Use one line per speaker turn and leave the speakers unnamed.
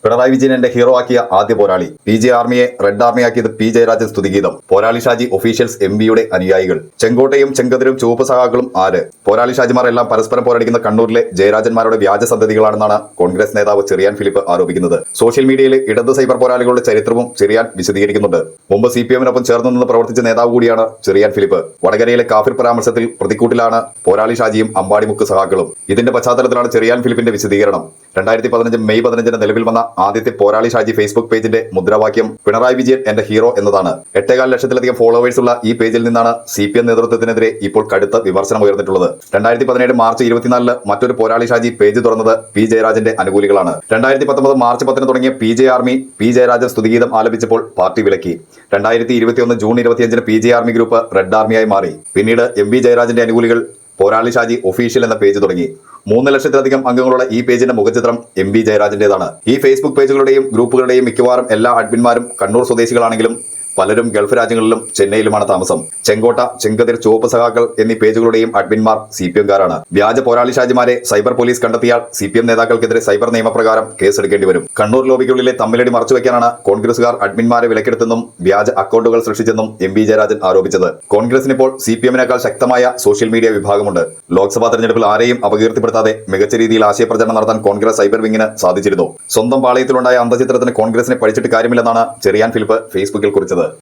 പിണറായി വിജയൻ എന്റെ ഹീറോ ആക്കിയ ആദ്യ പോരാളി. PJ ആർമിയെ റെഡ് ആർമിയാക്കിയത് P ജയരാജൻ സ്തുതിഗീതം. പോരാളി ഷാജി ഒഫീഷ്യൽസ് MBയുടെ അനുയായികൾ. ചെങ്കോട്ടയും ചെങ്കതിരും ചുവപ്പ് സഖാക്കളും ആര്? പോരാളി ഷാജിമാർ എല്ലാം പരസ്പരം പോരടിക്കുന്ന കണ്ണൂരിലെ ജയരാജന്മാരുടെ വ്യാജ സന്തതികളാണെന്നാണ് കോൺഗ്രസ് നേതാവ് ചെറിയാൻ ഫിലിപ്പ് ആരോപിക്കുന്നത്. സോഷ്യൽ മീഡിയയിൽ ഇടത് സൈബർ പോരാളികളുടെ ചരിത്രവും ചെറിയാൻ വിശദീകരിക്കുന്നുണ്ട്. മുമ്പ് CPM-നൊപ്പം ചേർന്ന് നിന്ന് പ്രവർത്തിച്ച നേതാവ് കൂടിയാണ് ചെറിയാൻ ഫിലിപ്പ്. വടകരയിലെ കാഫിർ പരാമർശത്തിൽ പ്രതിക്കൂട്ടിലാണ് പോരാളി ഷാജിയും അമ്പാടിമുക്ക് സഖാക്കളും. ഇതിന്റെ പശ്ചാത്തലത്തിലാണ് ചെറിയാൻ ഫിലിപ്പിന്റെ വിശദീകരണം. 2015 മെയ് 15 നിലവിൽ വന്ന ആദ്യത്തെ പോരാളി ഷാജി ഫേസ്ബുക്ക് പേജിന്റെ മുദ്രാവാക്യം പിണറായി വിജയൻ എന്റെ ഹീറോ എന്നതാണ്. 8.4 ലക്ഷത്തിലധികം ഫോളോവേഴ്സ് ഉള്ള ഈ പേജിൽ നിന്നാണ് CPM നേതൃത്വത്തിനെതിരെ ഇപ്പോൾ കടുത്ത വിമർശനം ഉയർന്നിട്ടുള്ളത്. 2017 മാർച്ച് 24 മറ്റൊരു പോരാളി ഷാജി പേജ് തുറന്നത് P ജയരാജന്റെ അനുകൂലികളാണ്. 2019 മാർച്ച് 10 തുടങ്ങിയ PJ ആർമി P ജയരാജൻ സ്തുതിഗീതം ആലപിച്ചപ്പോൾ പാർട്ടി വിലക്കി. 2021 June 25 PJ army group red ആർമിയായി മാറി. പിന്നീട് MB ജയരാജന്റെ അനുകൂലികൾ പോരാളി ഷാജി ഒഫീഷ്യൽ എന്ന പേജ് തുടങ്ങി. 3 ലക്ഷത്തിലധികം അംഗങ്ങളുള്ള ഈ പേജിന്റെ മുഖചിത്രം MB ജയരാജന്റേതാണ്. ഈ ഫേസ്ബുക്ക് പേജുകളുടെയും ഗ്രൂപ്പുകളുടെയും മിക്കവാറും എല്ലാ അഡ്മിന്മാരും കണ്ണൂർ സ്വദേശികളാണെങ്കിലും പലരും ഗൾഫ് രാജ്യങ്ങളിലും ചെന്നൈയിലുമാണ് താമസം. ചെങ്കോട്ട, ചെങ്കതിർ, ചുവപ്പ് സഖാക്കൾ എന്നീ പേജുകളുടെയും അഡ്മിന്മാർ CPM-കാരാണ്. വ്യാജ പോരാളി ഷാജിമാരെ സൈബർ പോലീസ് കണ്ടെത്തിയാൽ CPM നേതാക്കൾക്കെതിരെ സൈബർ നിയമപ്രകാരം കേസെടുക്കേണ്ടി വരും. കണ്ണൂർ ലോബിക്കുള്ളിലെ തമ്മിലടി മറച്ചുവെക്കാനാണ് കോൺഗ്രസുകാർ അഡ്മിന്മാരെ വിലക്കെടുത്തെന്നും വ്യാജ അക്കൗണ്ടുകൾ സൃഷ്ടിച്ചെന്നും MB ജയരാജൻ ആരോപിച്ചത്. കോൺഗ്രസിനിപ്പോൾ CPM-നേക്കാൾ ശക്തമായ സോഷ്യൽ മീഡിയ വിഭാഗമുണ്ട്. ലോക്സഭാ തെരഞ്ഞെടുപ്പിൽ ആരെയും അപകീർത്തിപ്പെടുത്താതെ മികച്ച രീതിയിൽ ആശയപ്രചരണം നടത്താൻ കോൺഗ്രസ് സൈബർ വിങ്ങിന് സാധിച്ചിരുന്നു. സ്വന്തം പാളയത്തിലുണ്ടായ അന്തചിത്രത്തിന് കോൺഗ്രസിനെ പഠിച്ചിട്ട് കാര്യമില്ലെന്നാണ് ചെറിയാൻ ഫിലിപ്പ് ഫേസ്ബുക്കിൽ കുറിച്ചത്.